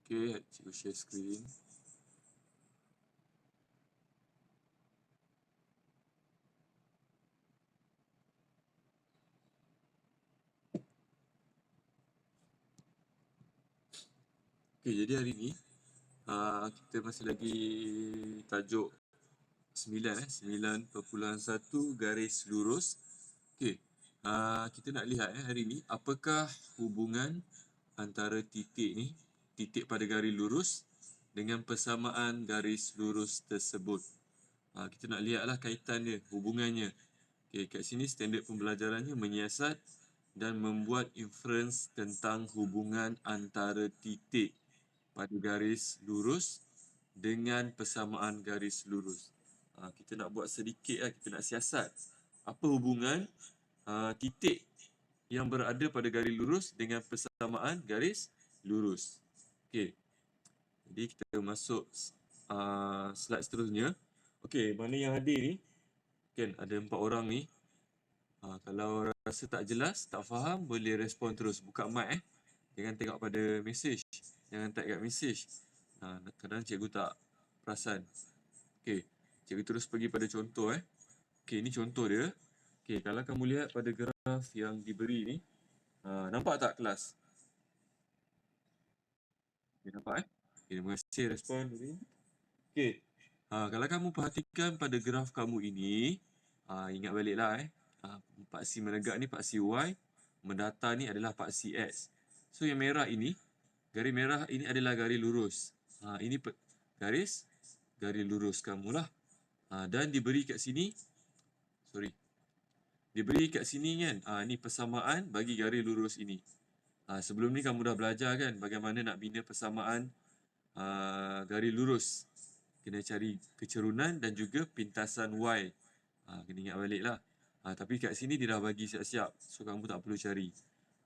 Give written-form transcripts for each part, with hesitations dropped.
Okey, cikgu share screen. Okey, jadi hari ni kita masih lagi tajuk 9.1 garis lurus. Okey, kita nak lihat hari ni apakah hubungan antara titik pada garis lurus dengan persamaan garis lurus tersebut. Kita nak lihatlah kaitan dia, hubungannya. Okey, kat sini standard pembelajarannya menyiasat dan membuat inference tentang hubungan antara titik pada garis lurus dengan persamaan garis lurus. Kita nak buat sedikit lah, kita nak siasat apa hubungan titik yang berada pada garis lurus dengan persamaan garis lurus. Okey, jadi kita masuk slide seterusnya. Okey, mana yang hadir ni, kan ada 4 orang ni. Kalau rasa tak jelas, tak faham, boleh respon terus. Buka mic Jangan tengok pada mesej. Jangan type kat mesej. Kadang cikgu tak perasan. Okey, cikgu terus pergi pada contoh Okey, ini contoh dia. Okey, kalau kamu lihat pada graf yang diberi ni, nampak tak kelas? Okay, nampak Okay, terima kasih respon tadi. Okey. Kalau kamu perhatikan pada graf kamu ini, ingat baliklah paksi menegak ni paksi Y, mendata ni adalah paksi X. So yang merah ini, garis merah ini adalah garis lurus. Ini garis lurus kamulah. Dan diberi kat sini, diberi kat sini kan, ni persamaan bagi garis lurus ini. Sebelum ni kamu dah belajar kan bagaimana nak bina persamaan garis lurus. Kena cari kecerunan dan juga pintasan Y. Kena ingat balik lah. Tapi kat sini dia dah bagi siap-siap. So kamu tak perlu cari.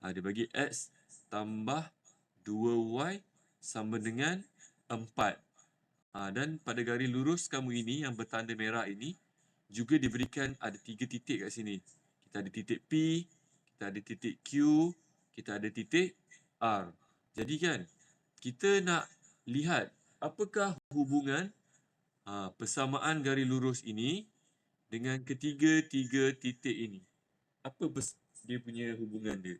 Dia bagi X tambah 2Y sama dengan 4. Dan pada garis lurus kamu ini yang bertanda merah ini juga diberikan ada 3 titik kat sini. Kita ada titik P, kita ada titik Q, kita ada titik R. Jadi kan, kita nak lihat apakah hubungan persamaan garis lurus ini dengan ketiga-tiga titik ini. Apa dia punya hubungan dia?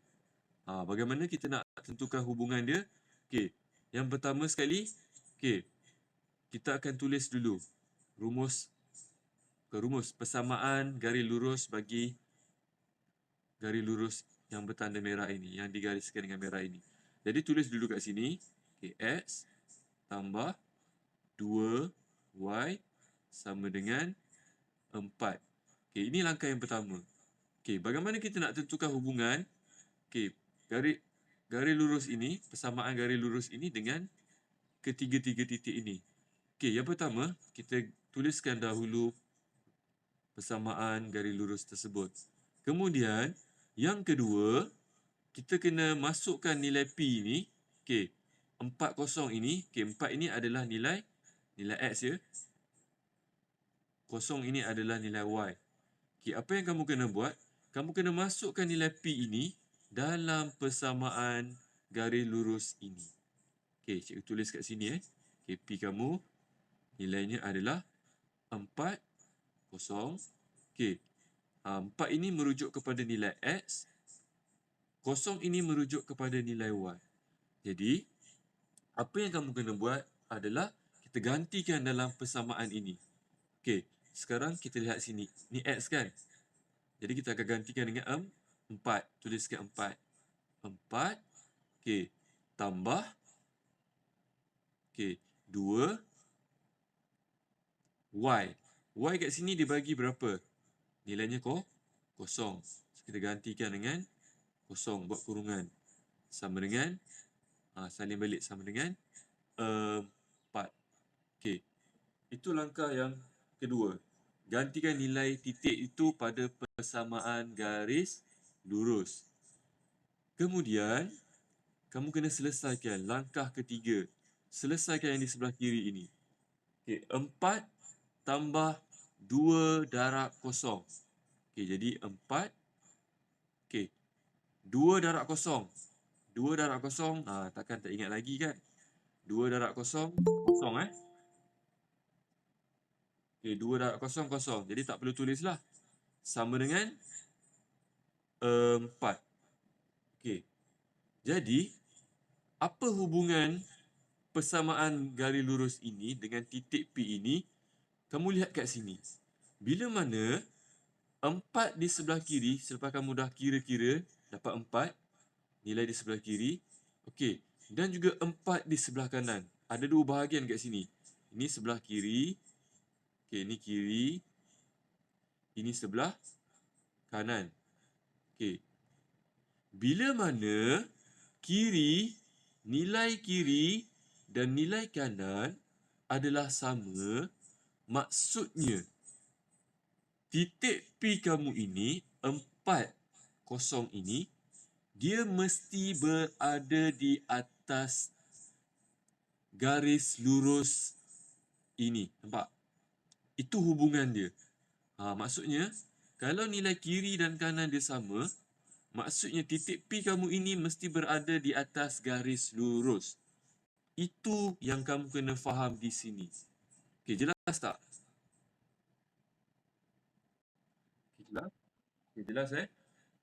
Bagaimana kita nak tentukan hubungan dia? Okey, yang pertama sekali, kita akan tulis dulu rumus persamaan garis lurus bagi garis lurus yang bertanda merah ini, yang digariskan dengan merah ini. Jadi tulis dulu kat sini, X tambah 2Y sama dengan 4. Ini langkah yang pertama. Bagaimana kita nak tentukan hubungan garis lurus ini, persamaan garis lurus ini dengan ketiga-tiga titik ini? Yang pertama, kita tuliskan dahulu persamaan garis lurus tersebut. Kemudian, yang kedua, kita kena masukkan nilai P ini. 40 ini, 4 ini adalah nilai X ya. 0 ini adalah nilai Y. Apa yang kamu kena buat? Kamu kena masukkan nilai P ini dalam persamaan garis lurus ini. Cikgu tulis kat sini P kamu nilainya adalah 4, 0. 4 ini merujuk kepada nilai X. 0 ini merujuk kepada nilai Y. Jadi, apa yang kamu kena buat adalah kita gantikan dalam persamaan ini. Sekarang kita lihat sini. Ni X kan? Jadi kita akan gantikan dengan 4. Tuliskan 4. 4. Tambah. 2. Y. Y kat sini dibagi berapa? Nilainya 0. So, kita gantikan dengan 0. Buat kurungan. Sama dengan, salin balik sama dengan 4. Itu langkah yang kedua. Gantikan nilai titik itu pada persamaan garis lurus. Kemudian, kamu kena selesaikan langkah ketiga. Selesaikan yang di sebelah kiri ini. 4 tambah 2 darab 0. Jadi 4. 2 darab 0. 2 darab 0, takkan tak ingat lagi kan? 2 darab kosong, kosong Okey, 2 darab kosong, kosong. Jadi tak perlu tulislah. Sama dengan 4. Okey. Jadi, apa hubungan persamaan garis lurus ini dengan titik P ini? Kamu lihat kat sini. Bila mana 4 di sebelah kiri, selepas kamu dah kira-kira, dapat 4, nilai di sebelah kiri. Okey. Dan juga 4 di sebelah kanan. Ada dua bahagian kat sini. Ini sebelah kiri. Okey, ini kiri. Ini sebelah kanan. Okey. Bila mana kiri, nilai kiri dan nilai kanan adalah sama, maksudnya titik P kamu ini, 4, kosong ini, dia mesti berada di atas garis lurus ini. Nampak? Itu hubungan dia. Maksudnya, kalau nilai kiri dan kanan dia sama, maksudnya titik P kamu ini mesti berada di atas garis lurus. Itu yang kamu kena faham di sini. Okey, jelas tak? Jelas? Okay, jelas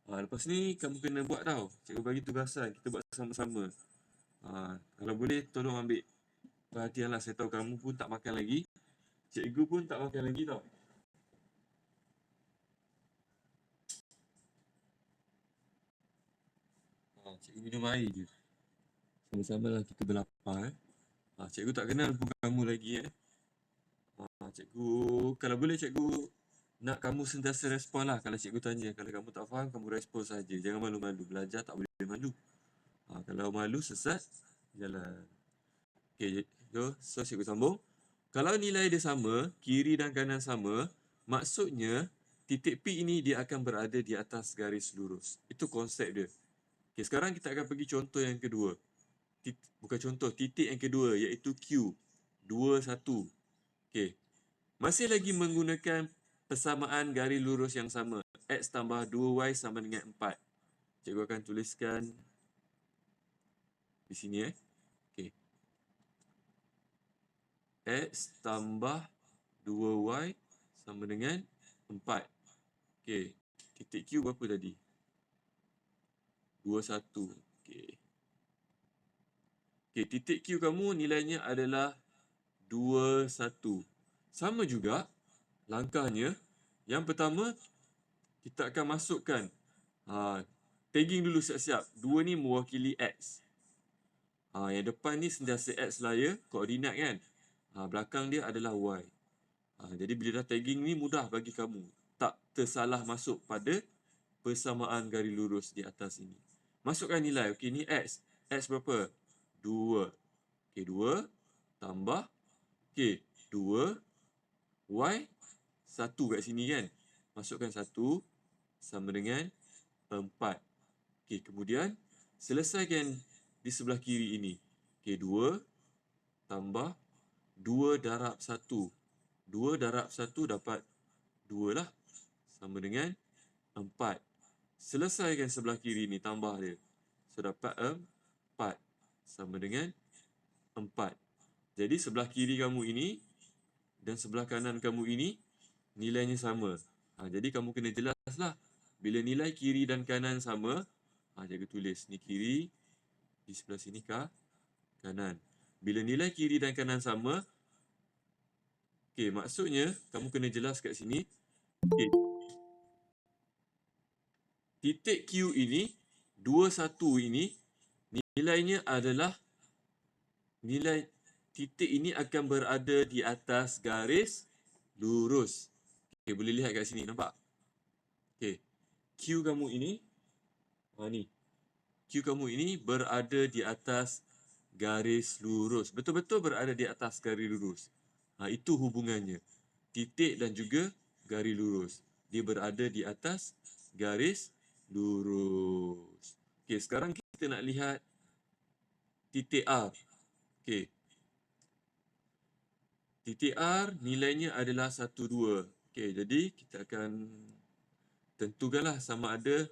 lepas ni kamu kena buat tau. Cikgu bagi tugasan, kita buat sama-sama. Kalau boleh tolong ambil perhatian lah. Saya tahu kamu pun tak makan lagi. Cikgu pun tak makan lagi tau. Cikgu minum air je. Sama-sama lah kita berlapar. Cikgu tak kenal pun kamu lagi Cikgu, kalau boleh cikgu nak kamu sentiasa respon lah kalau cikgu tanya. Kalau kamu tak faham, kamu respon saja. Jangan malu-malu. Belajar tak boleh malu. Kalau malu, sesat, jalan. Okey, so cikgu sambung. Kalau nilai dia sama, kiri dan kanan sama, maksudnya titik P ini dia akan berada di atas garis lurus. Itu konsep dia. Okey, sekarang kita akan pergi contoh yang kedua. Bukan contoh, titik yang kedua iaitu Q. 2, 1. Okey. Masih lagi menggunakan persamaan garis lurus yang sama. X tambah 2Y sama dengan 4. Cikgu akan tuliskan di sini Okey. X tambah 2Y sama dengan 4. Okey. Titik Q berapa tadi? 2, 1. Okey. Okey, titik Q kamu nilainya adalah 2, 1. Sama juga langkahnya. Yang pertama, kita akan masukkan tagging dulu siap-siap. 2 ni mewakili X. Yang depan ni sentiasa X lah ya, koordinat kan. Belakang dia adalah Y. Jadi bila dah tagging ni mudah bagi kamu. Tak tersalah masuk pada persamaan garis lurus di atas ini. Masukkan nilai. Okey, ni X. X berapa? 2. Okey, 2 tambah. Okey, 2. Y 1 kat sini kan. Masukkan 1 sama dengan 4. Okey, kemudian selesaikan di sebelah kiri ini. Okey, 2 tambah 2 darab 1. 2 darab 1 dapat 2 lah. Sama dengan 4. Selesaikan sebelah kiri ni, tambah dia. So, dapat 4. Sama dengan 4. Jadi, sebelah kiri kamu ini dan sebelah kanan kamu ini nilainya sama. Jadi, kamu kena jelas lah. Bila nilai kiri dan kanan sama, cikgu tulis. Ni kiri, di sebelah sini kanan. Bila nilai kiri dan kanan sama, okey, maksudnya kamu kena jelas kat sini. Okey. Titik Q ini, 2, 1 ini, nilainya adalah, nilai titik ini akan berada di atas garis lurus. Okey, boleh lihat kat sini, nampak? Okey. Q kamu ini, ni. Q kamu ini berada di atas garis lurus. Betul-betul berada di atas garis lurus. Itu hubungannya. Titik dan juga garis lurus. Dia berada di atas garis lurus. Okey, sekarang kita nak lihat titik R. Okey. Titik R nilainya adalah 1, 2. Okey, jadi kita akan tentukanlah sama ada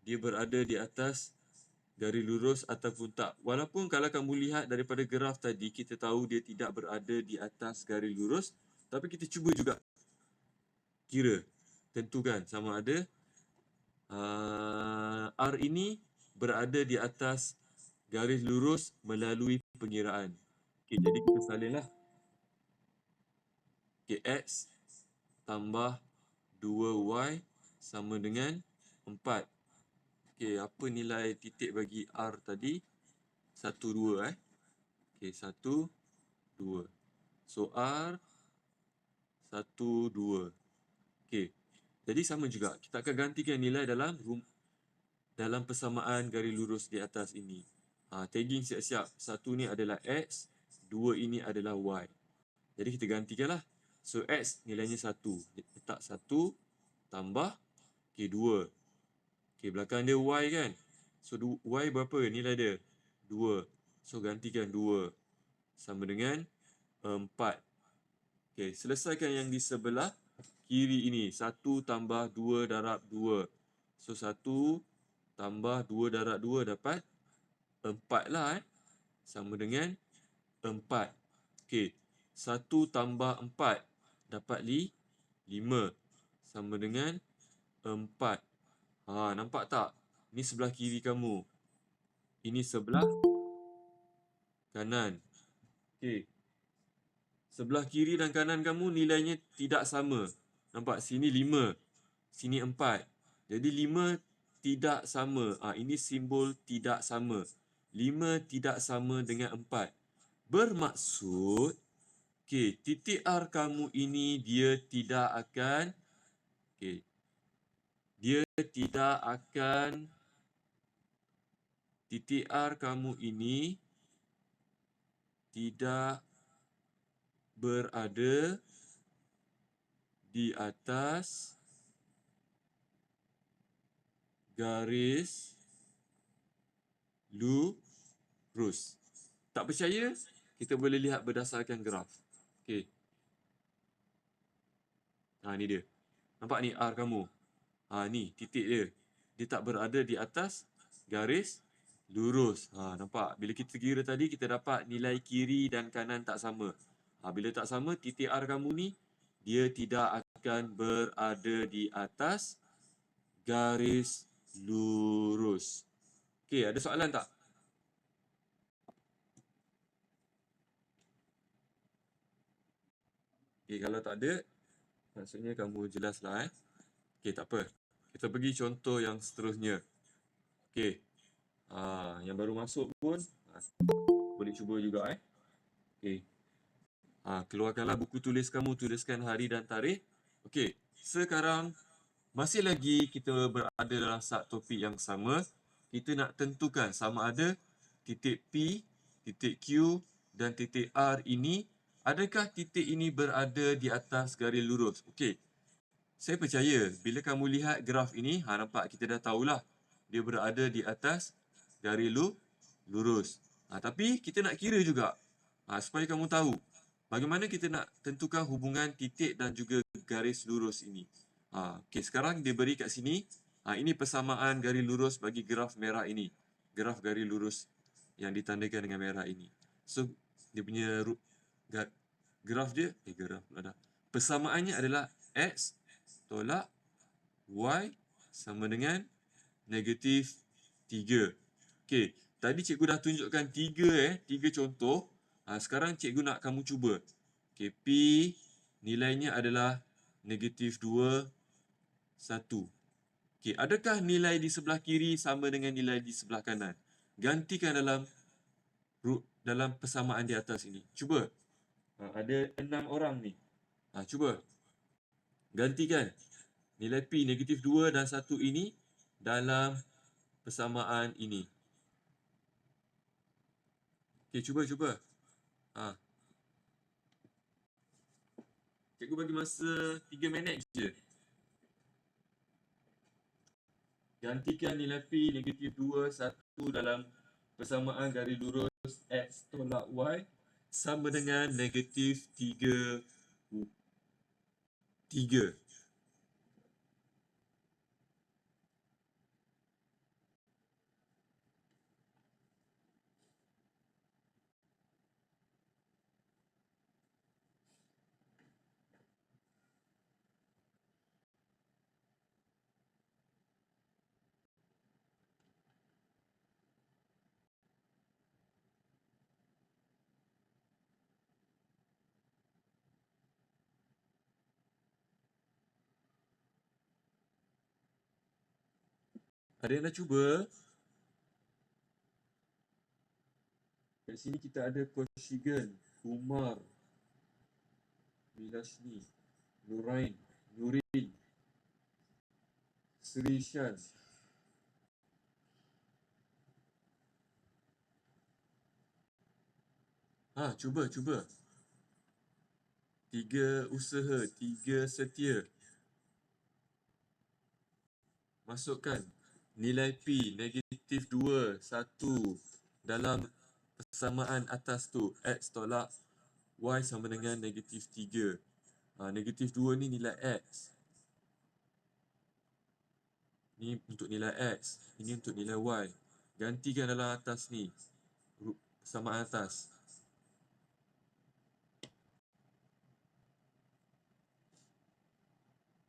dia berada di atas garis lurus ataupun tak. Walaupun kalau kamu lihat daripada graf tadi, kita tahu dia tidak berada di atas garis lurus, tapi kita cuba juga kira, tentukan sama ada R ini berada di atas garis lurus melalui pengiraan. Okey, jadi kita salinlah. Okey, X tambah 2Y sama dengan 4. Okey, apa nilai titik bagi R tadi? 1, 2 Okey, 1, 2. So, R 1, 2. Okey, jadi sama juga. Kita akan gantikan nilai dalam persamaan garis lurus di atas ini. Tagging siap-siap. 1 ni adalah X, 2 ini adalah Y. Jadi kita gantikanlah. So, X nilainya 1. Letak 1 tambah, okey, 2. Okey, belakang dia Y kan. So, Y berapa nilai dia? 2. So, gantikan 2 sama dengan 4. Okey, selesaikan yang di sebelah kiri ini. 1 tambah 2 darab 2. So, 1 tambah 2 darab 2 dapat 4 lah sama dengan 4. Okey, 1 tambah 4 dapat 5 sama dengan 4. Nampak tak? Ini sebelah kiri kamu. Ini sebelah kanan. Okey. Sebelah kiri dan kanan kamu nilainya tidak sama. Nampak? Sini 5, sini 4. Jadi 5 tidak sama. Ini simbol tidak sama. 5 tidak sama dengan 4. Bermaksud, okey, titik R kamu ini dia tidak akan, okey, dia tidak akan, titik R kamu ini tidak berada di atas garis lurus. Tak percaya? Kita boleh lihat berdasarkan graf. Okey. Ni dia. Nampak ni R kamu. Ni titik dia. Dia tak berada di atas garis lurus. Nampak? Bila kita kira tadi, kita dapat nilai kiri dan kanan tak sama. Bila tak sama, titik R kamu ni, dia tidak akan berada di atas garis lurus. Okey, ada soalan tak? Okey, kalau tak ada, maksudnya kamu jelaslah. Okey, tak apa. Kita pergi contoh yang seterusnya. Okey. Yang baru masuk pun boleh cuba juga Okey. Keluarkanlah buku tulis kamu, tuliskan hari dan tarikh. Okey. Sekarang masih lagi kita berada dalam satu topik yang sama. Kita nak tentukan sama ada titik P, titik Q dan titik R ini, adakah titik ini berada di atas garis lurus? Okey. Saya percaya bila kamu lihat graf ini, nampak kita dah tahulah dia berada di atas garis lurus. Tapi kita nak kira juga supaya kamu tahu bagaimana kita nak tentukan hubungan titik dan juga garis lurus ini. Okey, sekarang dia beri kat sini. Ini persamaan garis lurus bagi graf merah ini. Graf garis lurus yang ditandakan dengan merah ini. So, dia punya graf dia, graf pula dah. Persamaannya adalah X tolak Y sama dengan negatif 3. Okey, tadi cikgu dah tunjukkan 3 contoh. Sekarang cikgu nak kamu cuba. Okey, P nilainya adalah negatif 2, 1. Okey, adakah nilai di sebelah kiri sama dengan nilai di sebelah kanan? Gantikan dalam persamaan di atas ini. Cuba. Ada 6 orang ni. Cuba. Gantikan nilai P negatif 2 dan 1 ini dalam persamaan ini. Okey, cuba. Cikgu bagi masa 3 minit je. Gantikan nilai P negatif 2, 1 dalam persamaan garis lurus X tolak Y sama dengan negatif 3. Ada yang dah cuba? Kat sini kita ada Koshigan, Umar, Bilashni, Nurain, Nurin, Srishan. Cuba. 3 usaha, 3 setia. Masukkan nilai P negatif 2, 1 dalam persamaan atas tu. X tolak Y sama dengan negatif 3. Negatif 2 ni nilai X. Ni untuk nilai X. Ini untuk nilai Y. Gantikan dalam atas ni. Persamaan atas.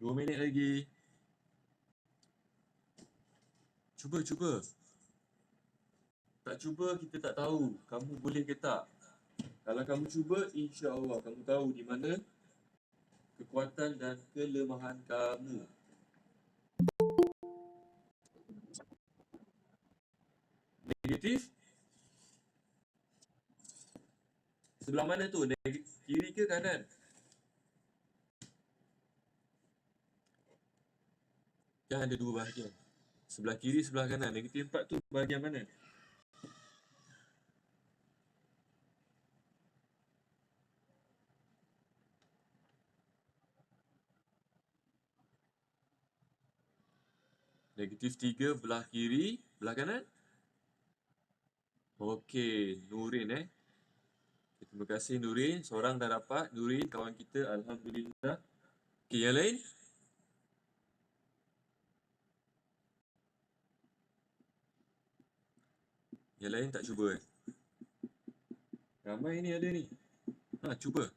Dua minit lagi. Cuba. Tak cuba, kita tak tahu kamu boleh ke tak. Kalau kamu cuba, insya-Allah kamu tahu di mana kekuatan dan kelemahan kamu. Negatif? Sebelah mana tu? Kiri ke kanan? Kan ada dua bahagian. Sebelah kiri, sebelah kanan. Negatif 4 tu bahagian mana? Negatif 3 belah kiri, belah kanan? Okey, Nurin Terima kasih Nurin. Seorang dah dapat. Nurin, kawan kita. Alhamdulillah. Okey, yang lain? Yang lain tak cuba Ramai ni ada ni. Cuba.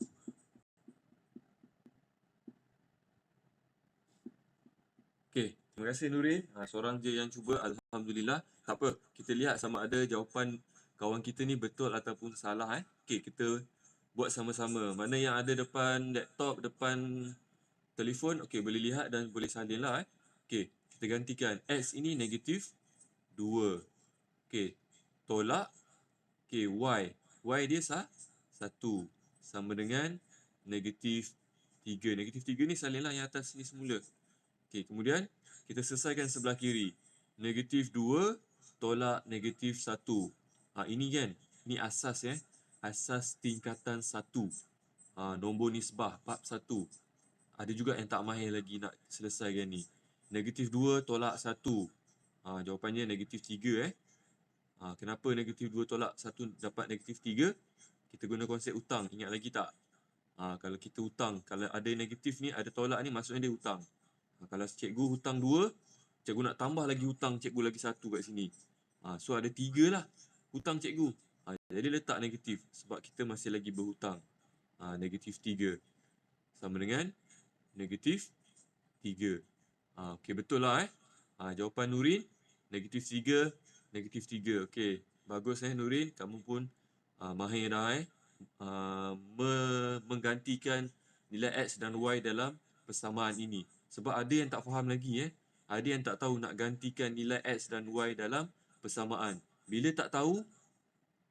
Okey, terima kasih Nurin. Seorang je yang cuba. Alhamdulillah. Tak apa, kita lihat sama ada jawapan kawan kita ni betul ataupun salah. Okey, kita buat sama-sama. Mana yang ada depan laptop, depan telefon, okey, boleh lihat dan boleh salin lah. Okey, kita gantikan. X ini negatif 2. Okey, tolak. Okey, Y. Y dia 1. Sama dengan negatif 3. Negatif 3 ni salin lah yang atas ni semula. Okey, kemudian kita selesaikan sebelah kiri. Negatif 2 tolak negatif 1. Ini kan, ni asas asas tingkatan 1. Nombor nisbah bab 1. Ada juga yang tak mahir lagi nak selesaikan ni. Negatif 2 tolak 1. Jawapannya negatif 3 Kenapa negatif 2 tolak 1 dapat negatif 3? Kita guna konsep hutang. Ingat lagi tak? Kalau kita hutang, kalau ada negatif ni, ada tolak ni, maksudnya dia hutang. Kalau cikgu hutang 2, cikgu nak tambah lagi hutang cikgu lagi 1 kat sini. So ada 3 lah hutang cikgu. Jadi letak negatif sebab kita masih lagi berhutang. Negatif 3 sama dengan negatif 3. Okey, betul lah jawapan Nurin negatif 3, negatif 3. Okey, bagus Nurin, kamu pun mahir dah menggantikan nilai X dan Y dalam persamaan ini. Sebab ada yang tak faham lagi ada yang tak tahu nak gantikan nilai X dan Y dalam persamaan. Bila tak tahu,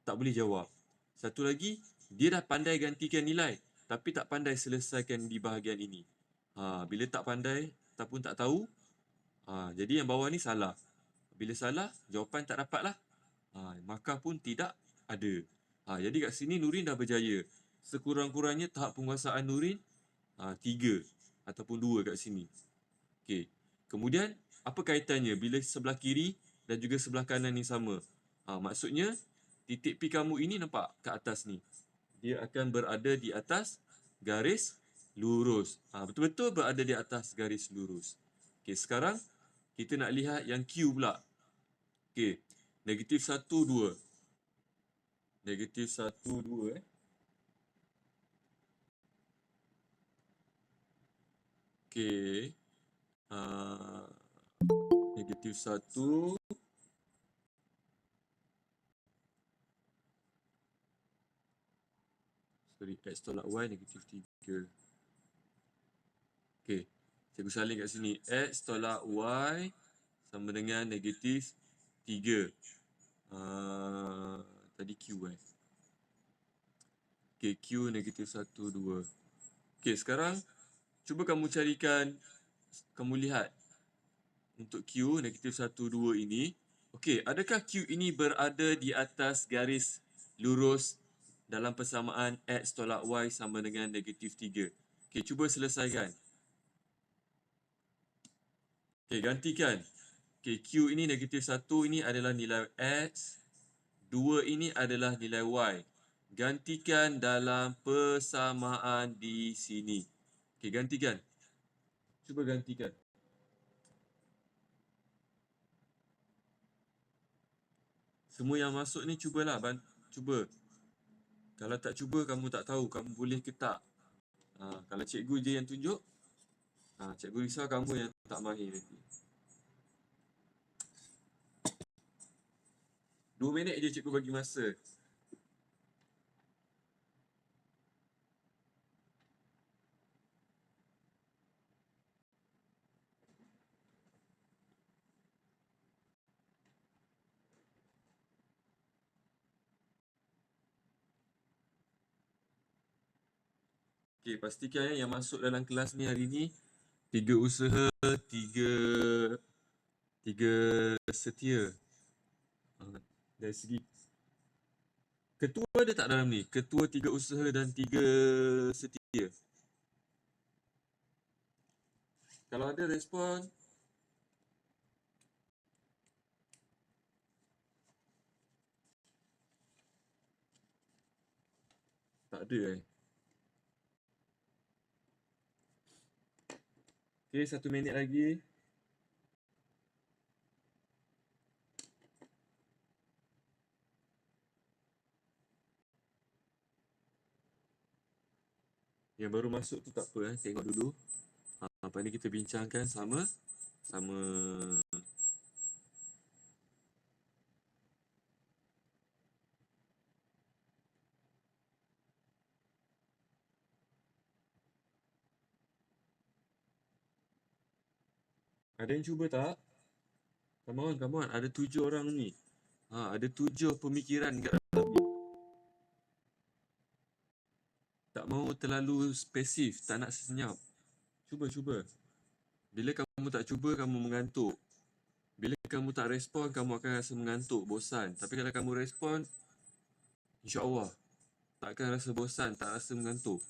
tak boleh jawab. Satu lagi, dia dah pandai gantikan nilai tapi tak pandai selesaikan di bahagian ini. Bila tak pandai ataupun tak tahu, jadi yang bawah ni salah. Bila salah, jawapan tak dapat lah. Markah pun tidak ada. Jadi kat sini Nurin dah berjaya. Sekurang-kurangnya tahap penguasaan Nurin 3 ataupun 2 kat sini. Okey. Kemudian apa kaitannya bila sebelah kiri dan juga sebelah kanan ni sama? Maksudnya titik P kamu ini nampak kat atas ni. Dia akan berada di atas garis lurus. Betul-betul berada di atas garis lurus. Okey, sekarang kita nak lihat yang Q pula. Okey, negatif 1, 2. Negatif 1, 2 Okey. Negatif 1. Sorry, X tolak Y negatif 3. Okey, cikgu salin kat sini. X tolak Y sama dengan negatif 3. Tadi Q Okay, Q negatif 1, 2. Okay, sekarang cuba kamu carikan, kamu lihat untuk Q negatif 1, 2 ini. Okay, adakah Q ini berada di atas garis lurus dalam persamaan X tolak Y sama dengan negatif 3? Okay, cuba selesaikan. Okay, gantikan. Okay, Q ini negatif 1 ini adalah nilai X. 2 ini adalah nilai Y. Gantikan dalam persamaan di sini. Okay, gantikan. Cuba gantikan. Semua yang masuk ni cubalah. Cuba. Kalau tak cuba, kamu tak tahu. Kamu boleh ke tak. Kalau cikgu je yang tunjuk, cikgu risau kamu yang tak mahir nanti. 2 minit je cikgu bagi masa. Okay, pastikan yang masuk dalam kelas ni hari ni 3 usaha, 3 setia. Dari segi ketua ada tak dalam ni? Ketua 3 usaha dan 3 setia. Kalau ada respon. Tak ada Okay, 1 minit lagi. Yang baru masuk tu tak apa tengok dulu. Apa ni kita bincangkan sama ada yang cuba tak? Come on. Ada 7 orang ni. Ada 7 pemikiran kat dalam ni. Tak mau terlalu spesif, tak nak senyap. Cuba. Bila kamu tak cuba, kamu mengantuk. Bila kamu tak respon, kamu akan rasa mengantuk, bosan. Tapi kalau kamu respon, insya-Allah tak akan rasa bosan, tak rasa mengantuk.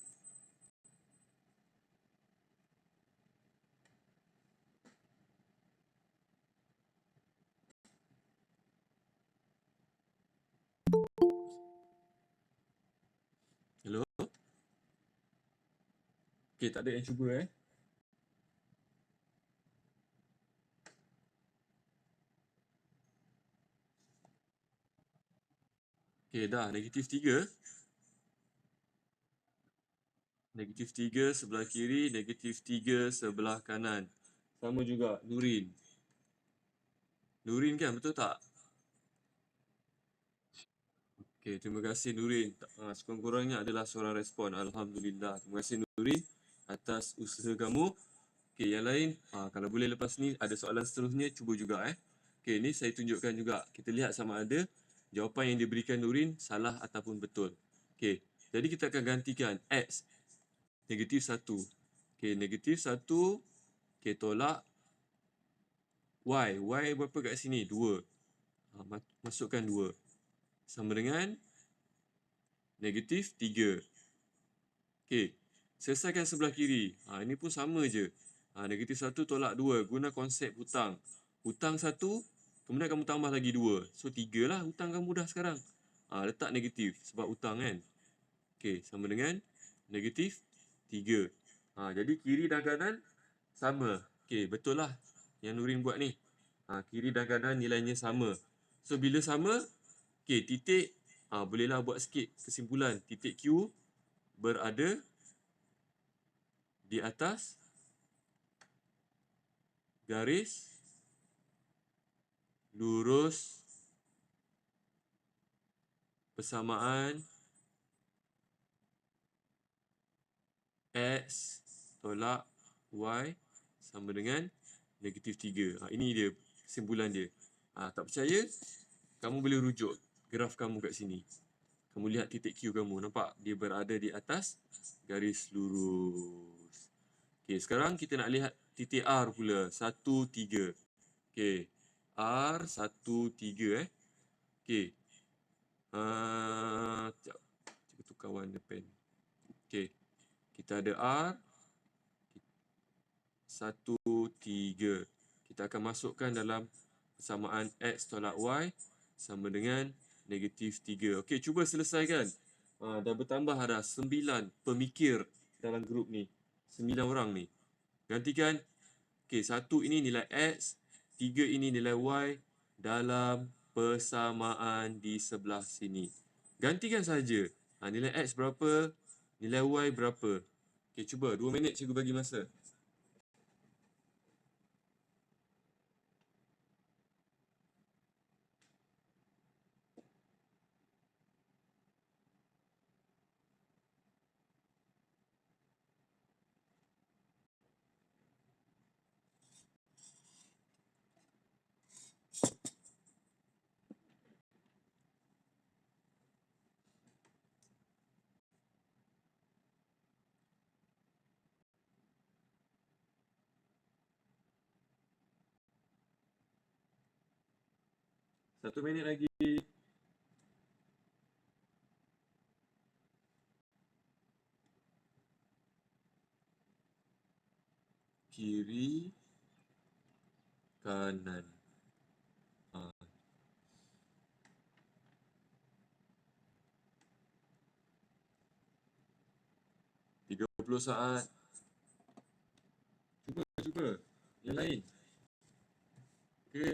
Hello? Okay, tak ada yang cuba Okay, dah. Negatif 3. Negatif 3 sebelah kiri, negatif 3 sebelah kanan. Sama juga, Nurin. Nurin kan, betul tak? Okay, terima kasih Nurin. Sekurang-kurangnya adalah seorang respon. Alhamdulillah. Terima kasih Nurin atas usaha kamu. Okay, yang lain, kalau boleh lepas ni ada soalan seterusnya, cuba juga Okay, ni saya tunjukkan juga. Kita lihat sama ada jawapan yang diberikan Nurin salah ataupun betul. Okay, jadi kita akan gantikan X negatif 1. Okay, negatif 1. Okay, tolak Y. Y berapa kat sini? 2. Masukkan 2. Sama dengan negatif 3. Okay, selesaikan sebelah kiri. Ini pun sama je. Negatif 1 tolak 2. Guna konsep hutang. Hutang 1, kemudian kamu tambah lagi 2. So 3 lah hutang kamu dah sekarang. Letak negatif sebab hutang kan. Okay, sama dengan negatif 3. Jadi kiri dan kanan sama. Okay, betul lah yang Nurin buat ni. Kiri dan kanan nilainya sama. So bila sama, okay, titik, bolehlah buat sikit kesimpulan. Titik Q berada di atas garis lurus persamaan X tolak Y sama dengan negatif 3. Ini dia kesimpulan dia. Tak percaya, kamu boleh rujuk graf kamu kat sini. Kamu lihat titik Q kamu, nampak dia berada di atas garis lurus. Okey, sekarang kita nak lihat titik R pula, 1, 3. Okey, R, 1, 3 Okey. Sekejap. Cikgu tukar warna pen. Okey, kita ada R, 1, 3. Kita akan masukkan dalam persamaan X tolak Y sama dengan negatif 3. Okey, cuba selesaikan. Dah bertambah dah 9 pemikir dalam grup ni. 9 orang ni. Gantikan. Okey, 1 ini nilai X, 3 ini nilai Y dalam persamaan di sebelah sini. Gantikan saja. Nilai X berapa, nilai Y berapa. Okey, cuba 2 minit cikgu bagi masa. Satu minit lagi. Kiri, kanan. 30 saat. Cuba. Yang lain. Ke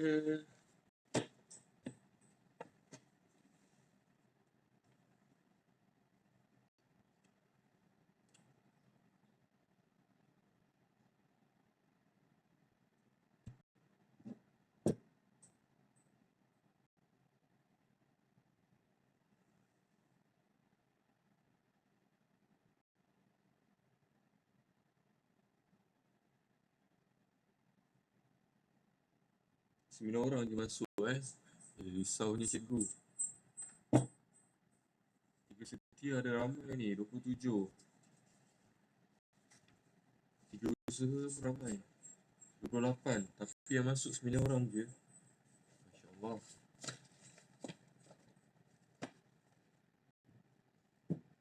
9 orang je masuk risaunya cikgu. Tiga setia ada ramai ni, 27. Tiga usaha pun ramai, 28. Tapi yang masuk 9 orang je. Masya Allah.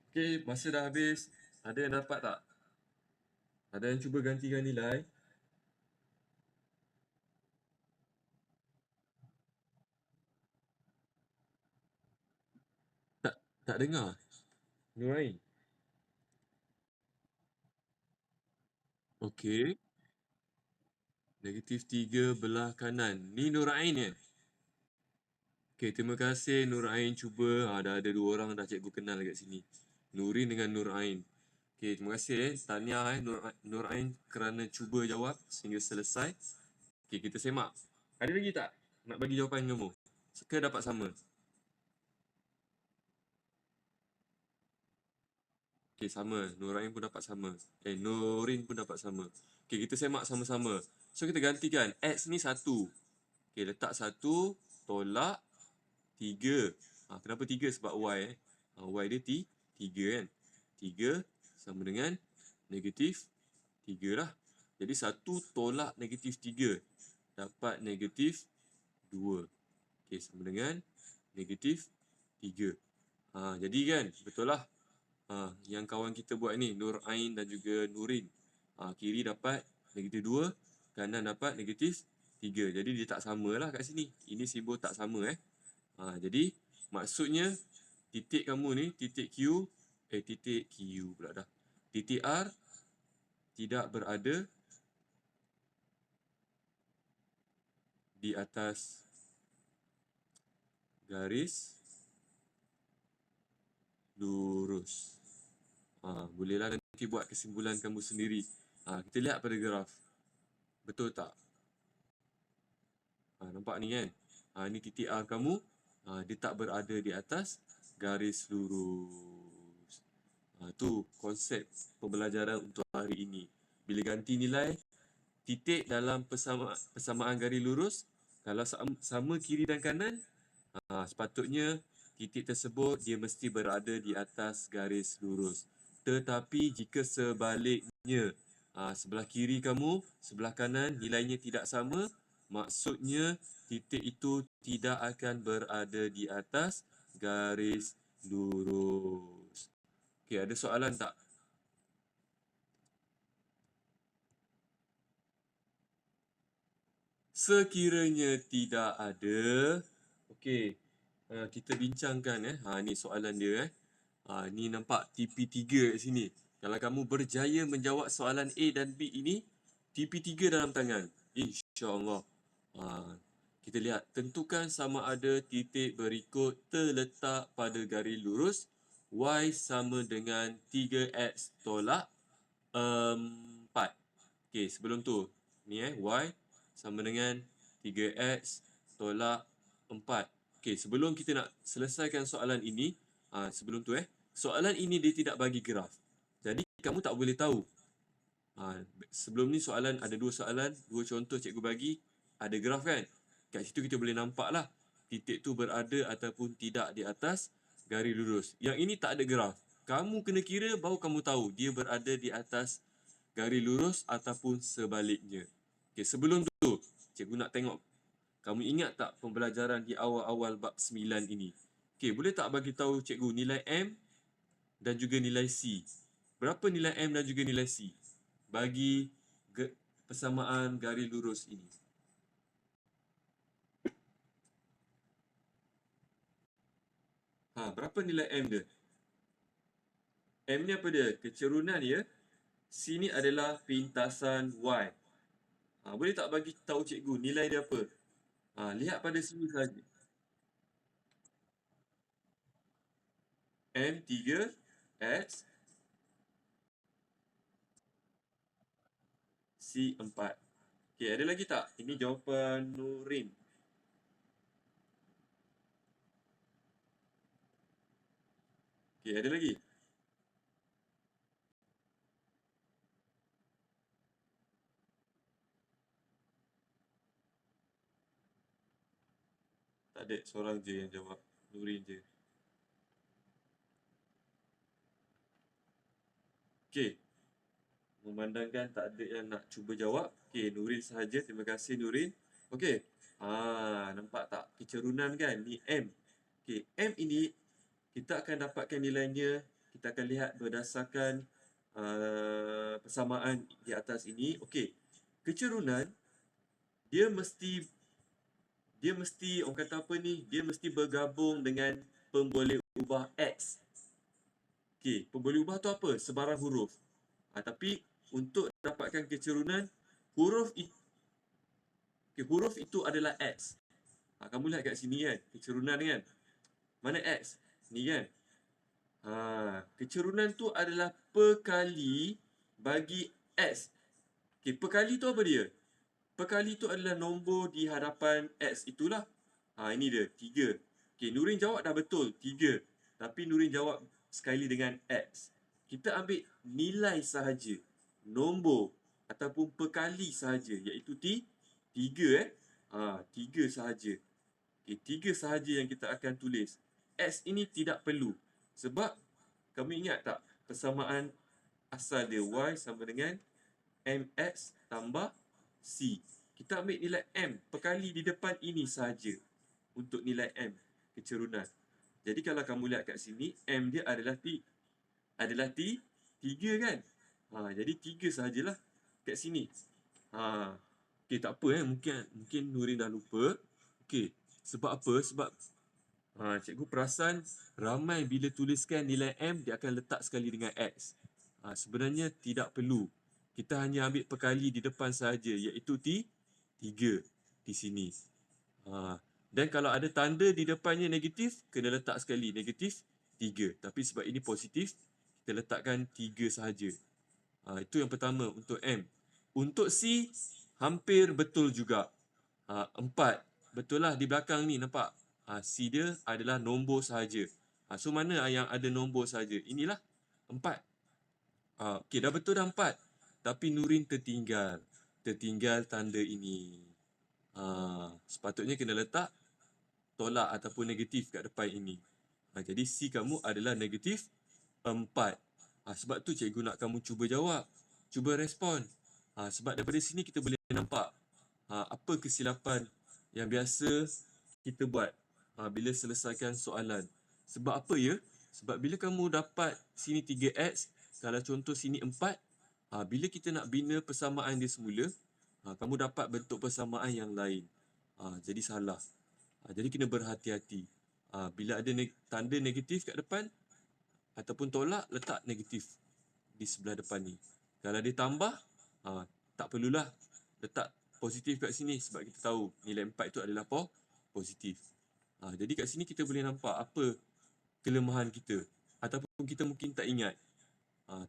Okey, masa dah habis. Ada yang dapat tak? Ada yang cuba gantikan nilai? Tak dengar. Nurain. Okey. Negatif 3 belah kanan. Ni Nurain ya? Okey, terima kasih Nurain cuba. Dah ada 2 orang dah cikgu kenal kat sini. Nurin dengan Nurain. Okey, terima kasih tahniah Nurain kerana cuba jawab sehingga selesai. Okey, kita semak. Ada lagi tak nak bagi jawapan kamu? Ke dapat sama? Okey, sama. Nurain pun dapat sama. Nurin pun dapat sama. Okey, kita semak sama-sama. So, kita gantikan. X ni 1. Okey, letak 1, tolak 3. Kenapa 3? Sebab Y Y dia 3 kan. 3 sama dengan negatif 3 lah. Jadi 1 tolak negatif 3. Dapat negatif 2. Okey, sama dengan negatif 3. Jadi kan, betul lah. Yang kawan kita buat ni, Nurain dan juga Nurin. Kiri dapat negatif 2, kanan dapat negatif 3. Jadi dia tak sama lah kat sini. Ini simbol tak sama Jadi maksudnya titik kamu ni, titik Q pula dah. Titik R tidak berada di atas garis lurus. Bolehlah nanti buat kesimpulan kamu sendiri. Kita lihat pada graf. Betul tak? Nampak ni kan? Ni titik R kamu. Dia tak berada di atas garis lurus. Tu konsep pembelajaran untuk hari ini. Bila ganti nilai, titik dalam persamaan garis lurus Kalau sama kiri dan kanan, sepatutnya titik tersebut dia mesti berada di atas garis lurus. Tetapi jika sebaliknya, sebelah kiri kamu, sebelah kanan nilainya tidak sama, maksudnya titik itu tidak akan berada di atas garis lurus. Okey, ada soalan tak? Sekiranya tidak ada, okey, kita bincangkan ni soalan dia ni nampak TP3 kat sini. Kalau kamu berjaya menjawab soalan A dan B ini, TP3 dalam tangan. InsyaAllah. Kita lihat, tentukan sama ada titik berikut terletak pada garis lurus Y sama dengan 3X tolak 4. Okey, sebelum tu, ni Y sama dengan 3X tolak 4. Okey, sebelum kita nak selesaikan soalan ini, sebelum tu soalan ini dia tidak bagi graf. Jadi kamu tak boleh tahu. Sebelum ni soalan ada dua soalan, dua contoh cikgu bagi, ada graf kan? Kat situ kita boleh nampak lah titik tu berada ataupun tidak di atas garis lurus. Yang ini tak ada graf. Kamu kena kira baru kamu tahu dia berada di atas garis lurus ataupun sebaliknya. Okey, sebelum tu cikgu nak tengok kamu ingat tak pembelajaran di awal-awal bab 9 ini? Okey, boleh tak bagi tahu cikgu nilai M dan juga nilai C? Berapa nilai M dan juga nilai C bagi persamaan garis lurus ini? Berapa nilai M dia? M ni apa dia? Kecerunan ya. C ni adalah pintasan Y. Boleh tak bagi tahu cikgu nilai dia apa? Lihat pada sini saja. M3 X C4. Okey, ada lagi tak? Ini jawapan Nurin. Okey, ada lagi? Tak ada, seorang je yang jawab. Nurin je. Okey. Memandangkan tak ada yang nak cuba jawab. Okey, Nurin sahaja. Terima kasih Nurin. Okey. Nampak tak? Kecerunan kan? Ni M. Okey, M ini kita akan dapatkan nilainya. Kita akan lihat berdasarkan persamaan di atas ini. Okey. Kecerunan dia mesti orang kata apa ni? Dia mesti bergabung dengan pemboleh ubah X. Okey, pemboleh ubah tu apa? Sebarang huruf. Tapi untuk dapatkan kecerunan, huruf itu adalah X. Kamu lihat kat sini kan, kecerunan kan. Mana X? Ni kan. Kecerunan tu adalah perkali bagi X. Okey, perkali tu apa dia? Perkali tu adalah nombor di hadapan X itulah. Ini dia, 3. Okey, Nurin jawab dah betul, 3. Tapi Nurin jawab sekali dengan X. Kita ambil nilai sahaja, nombor ataupun perkali sahaja, iaitu 3 3 sahaja. Okey, 3 sahaja yang kita akan tulis. X ini tidak perlu. Sebab kamu ingat tak persamaan asal dia Y sama dengan MX tambah C. Kita ambil nilai M, perkali di depan ini sahaja untuk nilai M, kecerunan. Jadi kalau kamu lihat kat sini, M dia adalah 3 kan? Jadi 3 sahajalah kat sini. Okey, tak apa mungkin Nurin dah lupa. Okey, sebab apa? Sebab cikgu perasan ramai bila tuliskan nilai M, dia akan letak sekali dengan X. Sebenarnya tidak perlu. Kita hanya ambil perkali di depan sahaja, iaitu 3 di sini. Dan kalau ada tanda di depannya negatif, kena letak sekali negatif 3. Tapi sebab ini positif, kita letakkan 3 sahaja. Itu yang pertama untuk M. Untuk C, hampir betul juga. 4. Betul lah di belakang ni, nampak? C dia adalah nombor sahaja. So mana yang ada nombor sahaja? Inilah 4. Okey, dah betul dah 4. Tapi Nurin tertinggal tanda ini. Sepatutnya kena letak tolak ataupun negatif kat depan ini. Jadi C kamu adalah negatif 4. Sebab tu cikgu nak kamu cuba jawab, cuba respon. Sebab daripada sini kita boleh nampak apa kesilapan yang biasa kita buat bila selesaikan soalan. Sebab apa ya? Sebab bila kamu dapat sini 3x, kalau contoh sini 4, bila kita nak bina persamaan dia semula, kamu dapat bentuk persamaan yang lain. Jadi salah. Jadi kena berhati-hati. Bila ada tanda negatif kat depan ataupun tolak, letak negatif di sebelah depan ni. Kalau dia tambah, tak perlulah letak positif kat sini sebab kita tahu nilai 4 itu adalah positif. Jadi kat sini kita boleh nampak apa kelemahan kita ataupun kita mungkin tak ingat.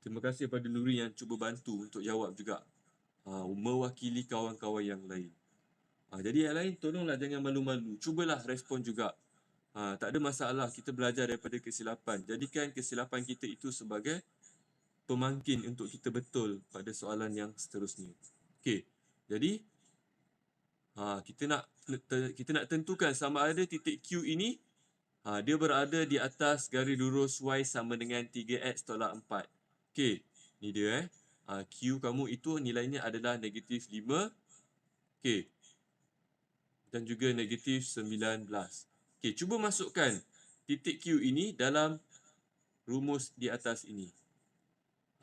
Terima kasih pada Nuri yang cuba bantu untuk jawab juga, mewakili kawan-kawan yang lain. Jadi yang lain tolonglah jangan malu-malu, cubalah respon juga. Tak ada masalah, kita belajar daripada kesilapan. Jadikan kesilapan kita itu sebagai pemangkin untuk kita betul pada soalan yang seterusnya. Okey. Jadi kita nak tentukan sama ada titik Q ini dia berada di atas garis lurus Y sama dengan 3x tolak 4. Okey, ni dia Q kamu itu nilainya adalah negatif 5. Okey. Dan juga negatif 19. Okey, cuba masukkan titik Q ini dalam rumus di atas ini.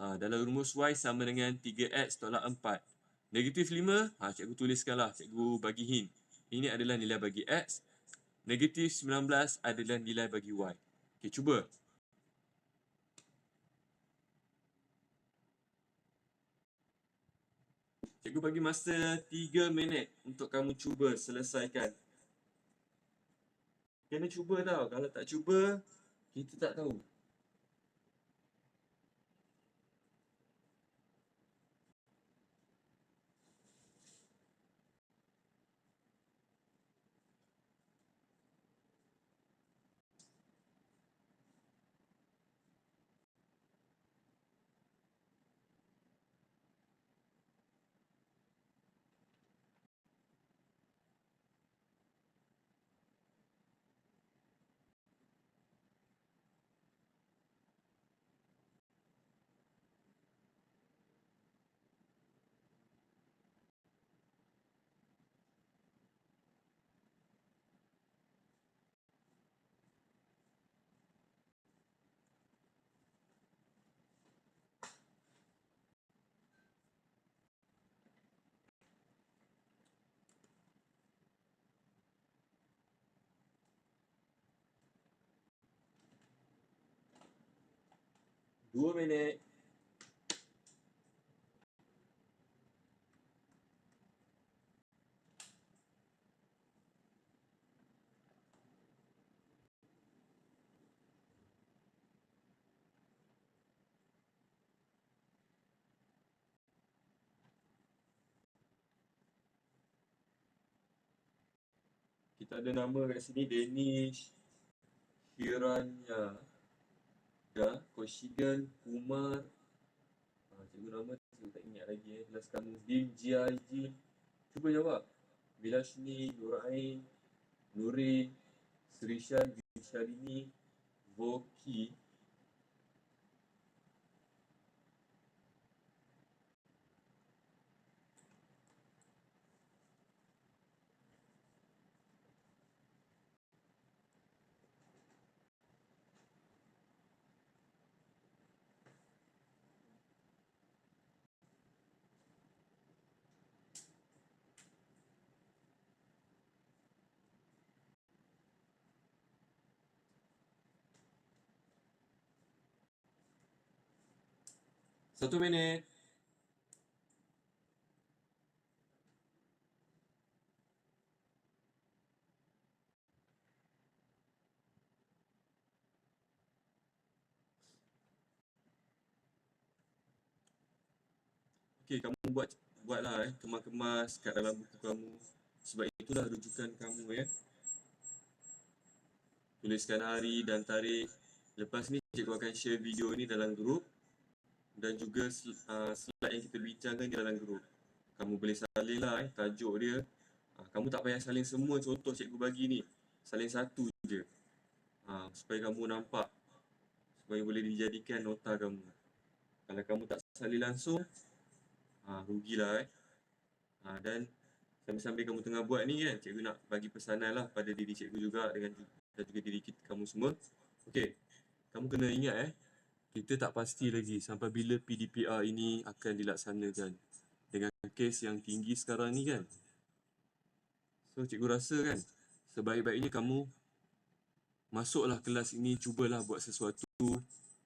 Dalam rumus Y sama dengan 3x tolak 4. Negatif 5, cikgu tuliskanlah, cikgu bagi hint. Ini adalah nilai bagi X. Negatif 19 adalah nilai bagi Y. Okey, cuba. Cikgu bagi masa 3 minit untuk kamu cuba selesaikan. Kena cuba tau. Kalau tak cuba, kita tak tahu. Dua minit. Kita ada nama kat sini, Danish, Hiranya, Koshigan, Kumar. Cikgu nama cikgu tak ingat lagi kelas kamu. Dim, GIG. Cuba jawab. Bilashni, Nurain, Nurin, Srishan, Visharini, Voki. Satu minit. Okey, kamu buatlah kemas-kemas kat dalam buku kamu. Sebab itulah rujukan kamu Tuliskan hari dan tarikh. Lepas ni cikgu akan share video ni dalam grup dan juga slide yang kita bincangkan di dalam grup. Kamu boleh salin lah tajuk dia, Kamu tak payah salin semua contoh cikgu bagi ni. Salin satu je. Supaya kamu nampak, supaya boleh dijadikan nota kamu. Kalau kamu tak salin langsung, rugilah dan sambil-sambil kamu tengah buat ni kan, cikgu nak bagi pesanan lah pada diri cikgu juga dan juga diri kita, kamu semua. Okey, kamu kena ingat kita tak pasti lagi sampai bila PDPR ini akan dilaksanakan. Dengan kes yang tinggi sekarang ni kan. So cikgu rasa kan, sebaik-baiknya kamu masuklah kelas ini, cubalah buat sesuatu.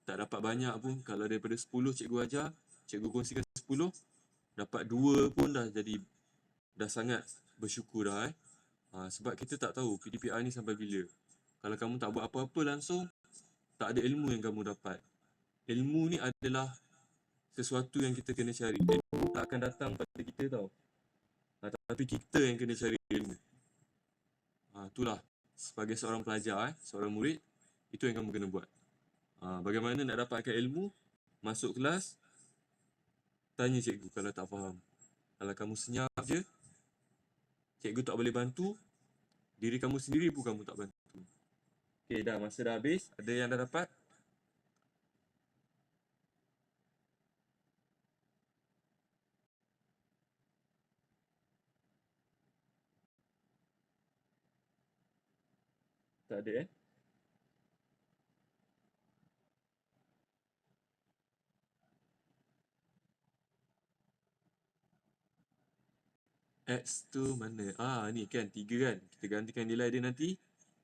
Tak dapat banyak pun, kalau daripada 10 cikgu ajar, cikgu kongsikan 10, dapat 2 pun dah sangat bersyukur dah sebab kita tak tahu PDPR ni sampai bila. Kalau kamu tak buat apa-apa langsung, tak ada ilmu yang kamu dapat. Ilmu ni adalah sesuatu yang kita kena cari. Ilmu tak akan datang pada kita tau. Tapi kita yang kena cari ilmu. Itulah, sebagai seorang pelajar, seorang murid, itu yang kamu kena buat. Bagaimana nak dapatkan ilmu? Masuk kelas, tanya cikgu kalau tak faham. Kalau kamu senyap je, cikgu tak boleh bantu, diri kamu sendiri pun kamu tak bantu. Okey, dah, masa dah habis. Ada yang dah dapat? Tak ada X tu mana? Ni kan, 3 kan. Kita gantikan nilai dia nanti.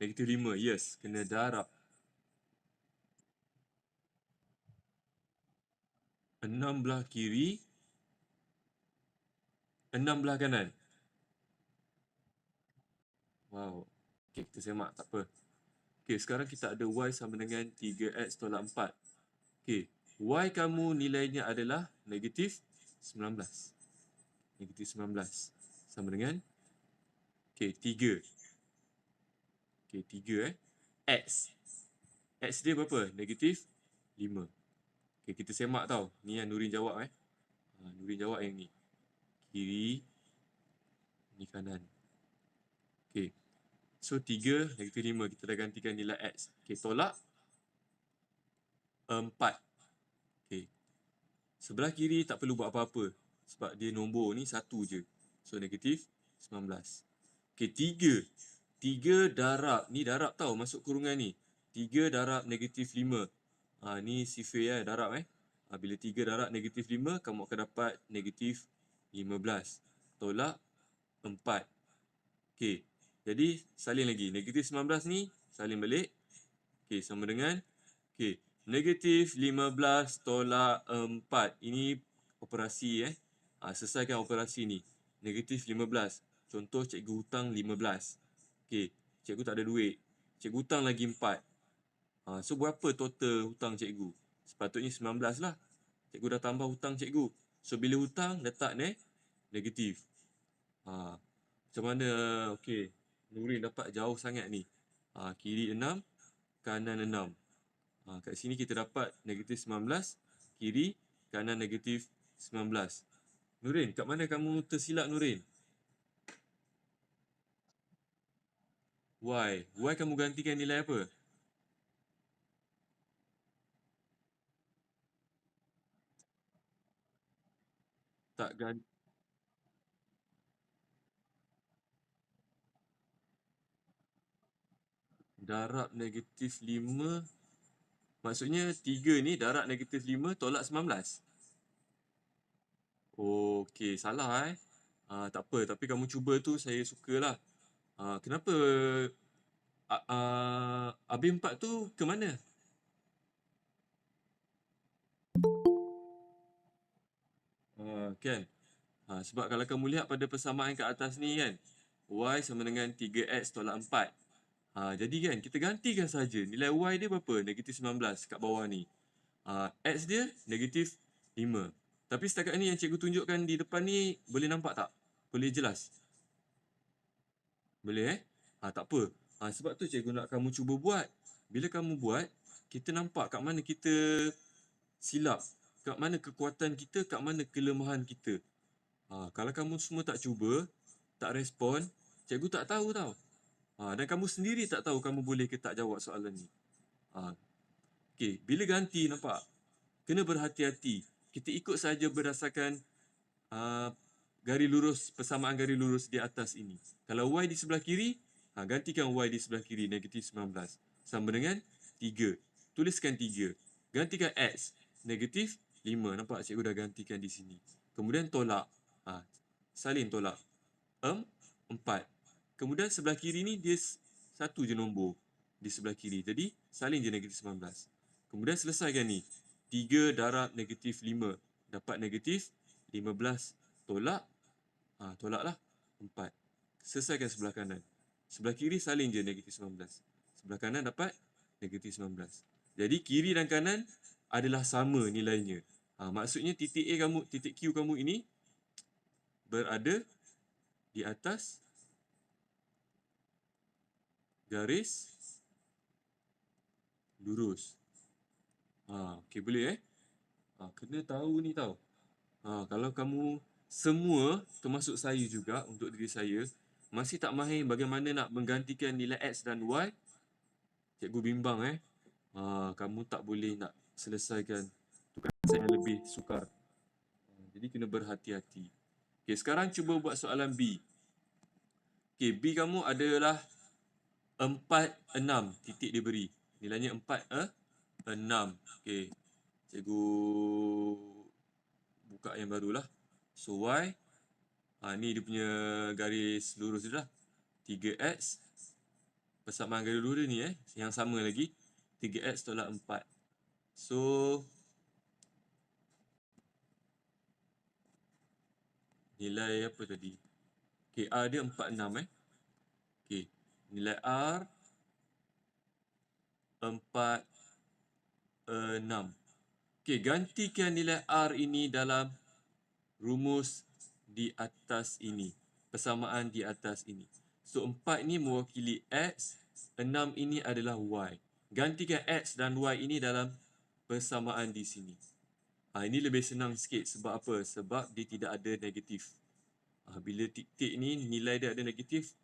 -5. Yes, kena darab. 6 belah kiri, 6 belah kanan. Wow. Okey, kita semak, tak apa. Okey, sekarang kita ada Y sama dengan 3X tolak 4. Okey, Y kamu nilainya adalah negatif 19. Negatif 19. Sama dengan, okey, 3. Okey, 3 X. X dia berapa? Negatif 5. Okey, kita semak tau. Ni yang Nurin jawab Nurin jawab yang ni. Kiri, ni kanan. Okey. So 3 negatif 5, kita dah gantikan nilai X. Okey, tolak 4. Okey. Sebelah kiri tak perlu buat apa-apa sebab dia nombor ni 1 je. So negatif 19. Okey, 3. 3 darab, ni darab tau, masuk kurungan ni. 3 darab negatif 5. Ni sifir darab bila 3 darab negatif 5, kamu akan dapat negatif 15. Tolak 4. Okey, jadi salin lagi. Negatif 19 ni, salin balik. Okey, sama dengan, okey, negatif 15 tolak 4. Ini operasi selesaikan operasi ni. Negatif 15. Contoh, cikgu hutang 15. Okey, cikgu tak ada duit. Cikgu hutang lagi 4. So berapa total hutang cikgu? Sepatutnya 19 lah. Cikgu dah tambah hutang cikgu. So bila hutang, letak negatif. Macam mana? Okey, Nurin dapat jauh sangat ni. Kiri 6, kanan 6. Kat sini kita dapat negatif 19, kiri, kanan negatif 19. Nurin, kat mana kamu tersilap Nurin? Y. Y kamu gantikan nilai apa? Tak ganti. Darab negatif 5. Maksudnya 3 ni darab negatif 5 tolak 19. Okey, salah tak apa, tapi kamu cuba tu saya sukalah. Kenapa Habis 4 tu ke mana? Kan? Sebab kalau kamu lihat pada persamaan kat atas ni kan, Y sama dengan 3X tolak 4. Jadi kan, kita gantikan saja. Nilai Y dia berapa? Negatif 19 kat bawah ni. X dia negatif 5. Tapi setakat ni yang cikgu tunjukkan di depan ni, boleh nampak tak? Boleh jelas? Boleh tak apa. Sebab tu cikgu nak kamu cuba buat. Bila kamu buat, kita nampak kat mana kita silap. Kat mana kekuatan kita, kat mana kelemahan kita. Kalau kamu semua tak cuba, tak respon, cikgu tak tahu tau. Dan kamu sendiri tak tahu kamu boleh ke tak jawab soalan ni. Okey, bila ganti nampak? Kena berhati-hati. Kita ikut saja berdasarkan garis lurus, persamaan garis lurus di atas ini. Kalau Y di sebelah kiri, gantikan Y di sebelah kiri, negatif 19. Sama dengan 3. Tuliskan 3. Gantikan X, negatif 5. Nampak cikgu dah gantikan di sini. Kemudian tolak. Salin tolak. 4. Kemudian sebelah kiri ni dia satu je nombor di sebelah kiri. Jadi salin je negatif 19. Kemudian selesaikan ni. 3 darab negatif 5. Dapat negatif 15. Tolak. Tolaklah 4. Selesaikan sebelah kanan. Sebelah kiri salin je negatif 19. Sebelah kanan dapat negatif 19. Jadi kiri dan kanan adalah sama nilainya. Maksudnya titik A kamu, titik Q kamu ini berada di atas garis lurus. Okey, boleh kena tahu ni tau. Kalau kamu semua, termasuk saya juga, untuk diri saya, masih tak mahir bagaimana nak menggantikan nilai X dan Y, cikgu bimbang kamu tak boleh nak selesaikan tugasan yang lebih sukar. Jadi kena berhati-hati. Okey, sekarang cuba buat soalan B. Okey, B kamu adalah 4, 6 titik dia beri. Nilainya 4, 6. Okey, cikgu buka yang barulah. So Y, ni dia punya garis lurus dia dah. 3X, persamaan garis lurus ni yang sama lagi. 3X tolak 4. So, nilai apa tadi? Okey, R dia 46 Okey, nilai R 46. Okey, gantikan nilai R ini dalam rumus di atas ini. Persamaan di atas ini. So, 4 ni mewakili X, 6 ini adalah Y. Gantikan X dan Y ini dalam persamaan di sini. Ini lebih senang sikit. Sebab apa? Sebab dia tidak ada negatif. Bila titik ni nilai dia ada negatif,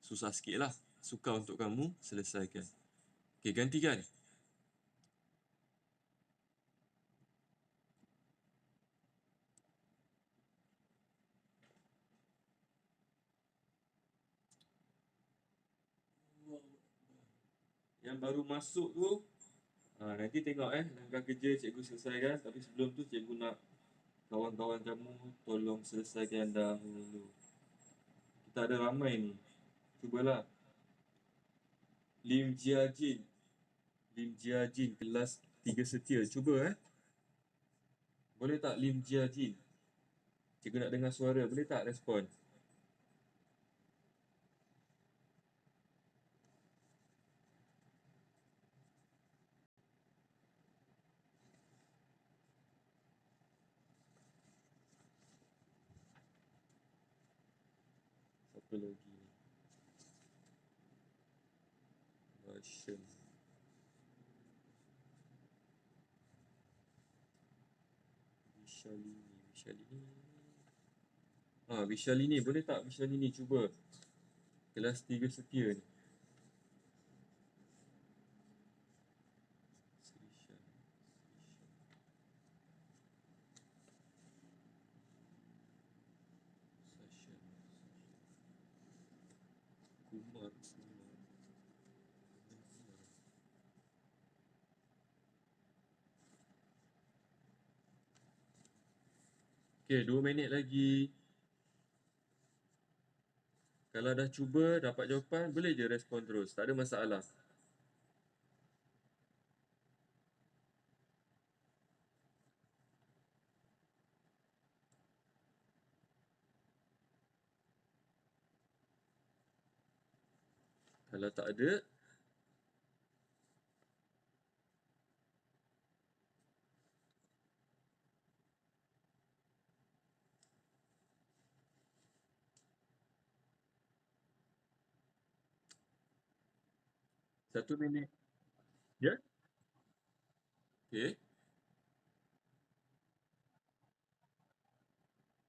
susah sikit lah. Sukar untuk kamu selesaikan. Okey, gantikan. Yang baru masuk tu, nanti tengok langkah kerja cikgu selesaikan. Tapi sebelum tu cikgu nak kawan-kawan kamu tolong selesaikan dahulu. Kita ada ramai ni. Cubalah. Lim Jia Jin. Lim Jia Jin, kelas 3 setia. Cuba Boleh tak Lim Jia Jin? Cikgu nak dengar suara. Boleh tak respon? Siapa lagi? Russian. Vishalini. Vishalini. Boleh tak Vishalini cuba? Kelas 3 setia ni. Kumar. Okey, 2 minit lagi. Kalau dah cuba dapat jawapan, boleh je respon terus. Tak ada masalah. Kalau tak ada, satu minit. Ya? Okey.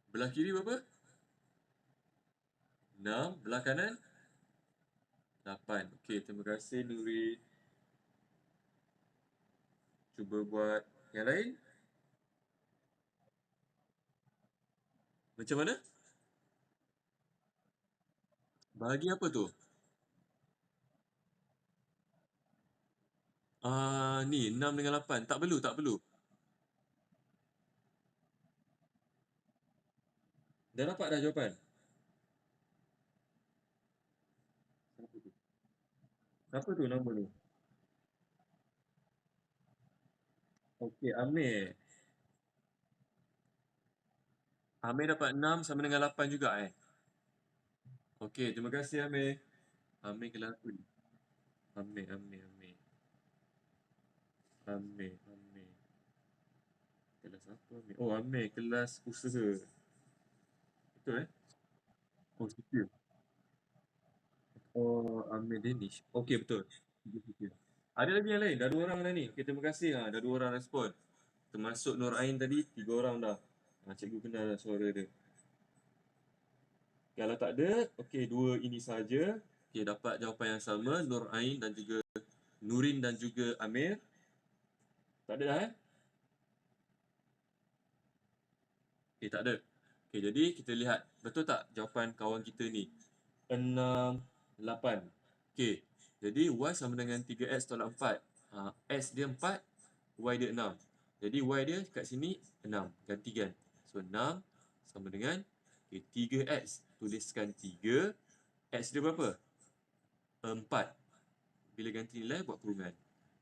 Belah kiri berapa? 6. Belah kanan 8. Okey, terima kasih Nuri. Cuba buat yang lain. Macam mana? Bahagi apa tu? Ni 6 dengan 8. Tak perlu, tak perlu. Dah dapat dah jawapan? Siapa tu? Siapa tu nama tu? Okey, Amir. Amir dapat 6 sama dengan 8 juga Okey, terima kasih Amir. Amir kelas apa ni? Amir. Amir. Kelas apa Amir? Oh, Amir kelas usaha. Betul Oh, sipil. Oh, Amir Danish. Okey, betul. Sipil. Ada lagi yang lain? Dah 2 orang dah ni. Okey, terima kasih. Dah 2 orang respon. Termasuk Nur Ain tadi, 3 orang dah. Cikgu kenal dah suara dia. Kalau tak ada, okey, 2 ini saja. Okey, dapat jawapan yang sama. Nur Ain dan juga Nurin dan juga Amir. Tak ada dah Okey, tak ada. Okey, jadi kita lihat. Betul tak jawapan kawan kita ni? 6, 8. Okey, jadi Y sama dengan 3X tolak 4. X dia 4, Y dia 6. Jadi Y dia kat sini 6. Gantikan. So, 6 sama dengan 3X. Tuliskan 3. X dia berapa? 4. Bila ganti nilai, buat kurungan.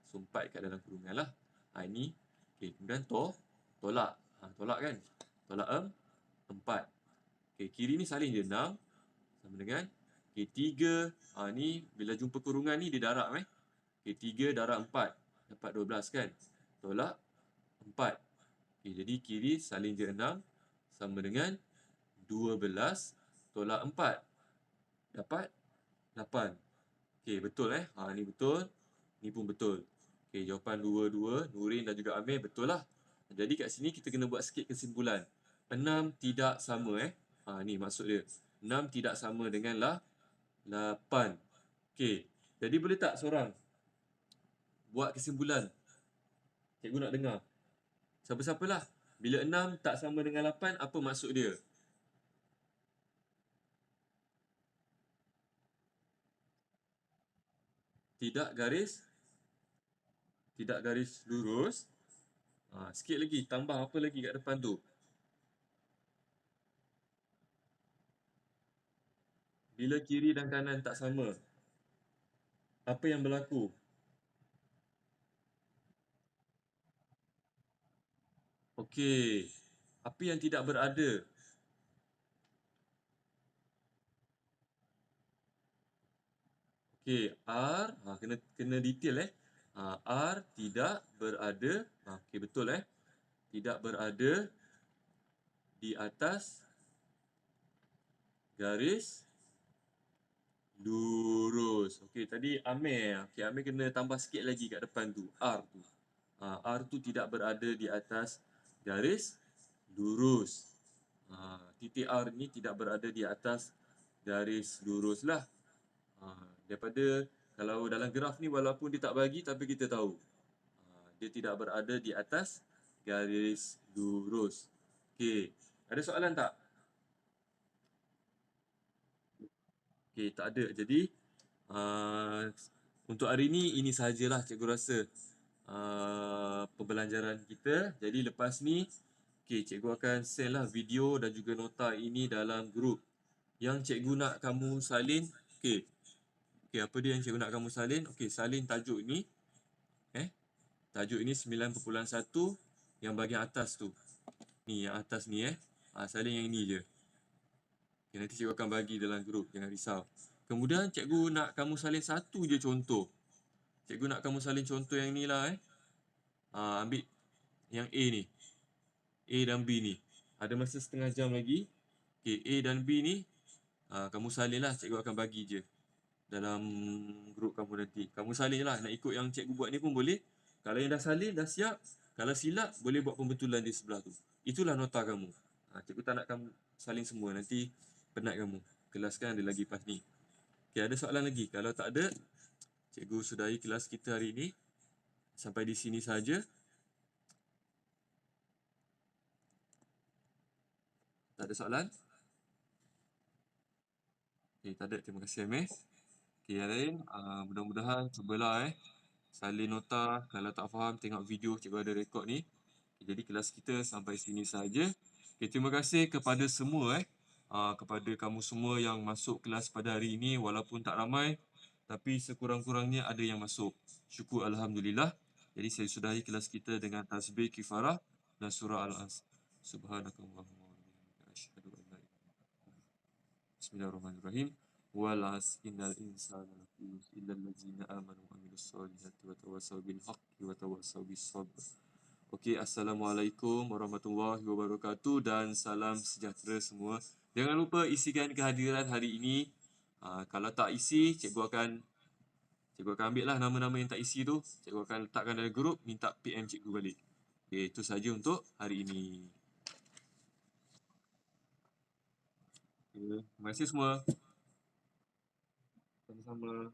So, 4 kat dalam kurungan lah. Ini. Okey, kemudian tolak. Tolak kan? Tolak 4. Okey, kiri ni salin je 6 sama dengan 3. Ni bila jumpa kurungan ni dia darab 3 darab 4 dapat 12 kan? Tolak 4. Okey, jadi kiri salin je 6 sama dengan 12 tolak 4 dapat 8. Okey, betul ni betul. Ni pun betul. Okey, jawapan 2-2 Nurin dan juga Amir betul lah. Jadi kat sini kita kena buat sikit kesimpulan. 6 tidak sama ni maksud dia. 6 tidak sama dengan 8. Okey. Jadi boleh tak seorang buat kesimpulan? Cikgu nak dengar. Siapa-siapalah. Bila 6 tak sama dengan 8, apa maksud dia? Tidak garis lurus. Sikit lagi, tambah apa lagi kat depan tu? Bila kiri dan kanan tak sama, apa yang berlaku? Okey. Apa yang tidak berada? Okey, R, kena detail R tidak berada. Okey, betul Tidak berada di atas garis lurus. Okey, tadi Amir. Okey, Amir kena tambah sikit lagi kat depan tu. R tu. R tu tidak berada di atas garis lurus. Titik R ni tidak berada di atas garis lurus lah. Daripada kalau dalam graf ni walaupun dia tak bagi tapi kita tahu. Dia tidak berada di atas garis lurus. Okey, ada soalan tak? Okey, tak ada. Jadi untuk hari ini sahajalah cikgu rasa pembelajaran kita. Jadi lepas ni cikgu akan send lah video dan juga nota ini dalam grup. Yang cikgu nak kamu salin, apa dia yang cikgu nak kamu salin? Salin tajuk ni. Tajuk ini 9.1 yang bahagian atas tu. Ni yang atas ni salin yang ini je. Nanti cikgu akan bagi dalam grup, jangan risau. Kemudian cikgu nak kamu salin satu je contoh. Cikgu nak kamu salin contoh yang ni lah ambil yang A ni. A dan B ni. Ada masa setengah jam lagi. A dan B ni kamu salin lah, cikgu akan bagi je dalam grup kamu nanti. Kamu salin lah, nak ikut yang cikgu buat ni pun boleh. Kalau yang dah salin, dah siap. Kalau silap, boleh buat pembetulan di sebelah tu. Itulah nota kamu. Cikgu tak nak kamu salin semua, nanti penat kamu. kelas kan ada lagi lepas ni. Okey, ada soalan lagi? Kalau tak ada, cikgu sudahi kelas kita hari ini. Sampai di sini saja. Tak ada soalan? Okey, tak ada. Terima kasih MS. Okey, yang lain, mudah-mudahan cubalah salin nota. Kalau tak faham, tengok video, cikgu ada rekod ni. Okay, jadi kelas kita sampai sini saja. Okay, terima kasih kepada semua kepada kamu semua yang masuk kelas pada hari ini walaupun tak ramai tapi sekurang-kurangnya ada yang masuk. Syukur alhamdulillah. Jadi saya sudahi kelas kita dengan tasbih kifarah dan surah Al-As. Subhanakallahumma wa bihamdika asyhadu an la ilaha illa anta. Bismillahirrahmanirrahim. Wal 'asri innal insana lafi khusr illa allazina amanu wa amilus solihati wa tawassaw bil haqqi wa tawassaw bis sabr. Okey, Assalamualaikum warahmatullahi wabarakatuh dan salam sejahtera semua. Jangan lupa isikan kehadiran hari ini. Kalau tak isi, cikgu akan ambil lah nama-nama yang tak isi tu. Cikgu akan letakkan dalam grup, minta PM cikgu balik. Okey, itu saja untuk hari ini. Okay, terima kasih semua. Sama-sama.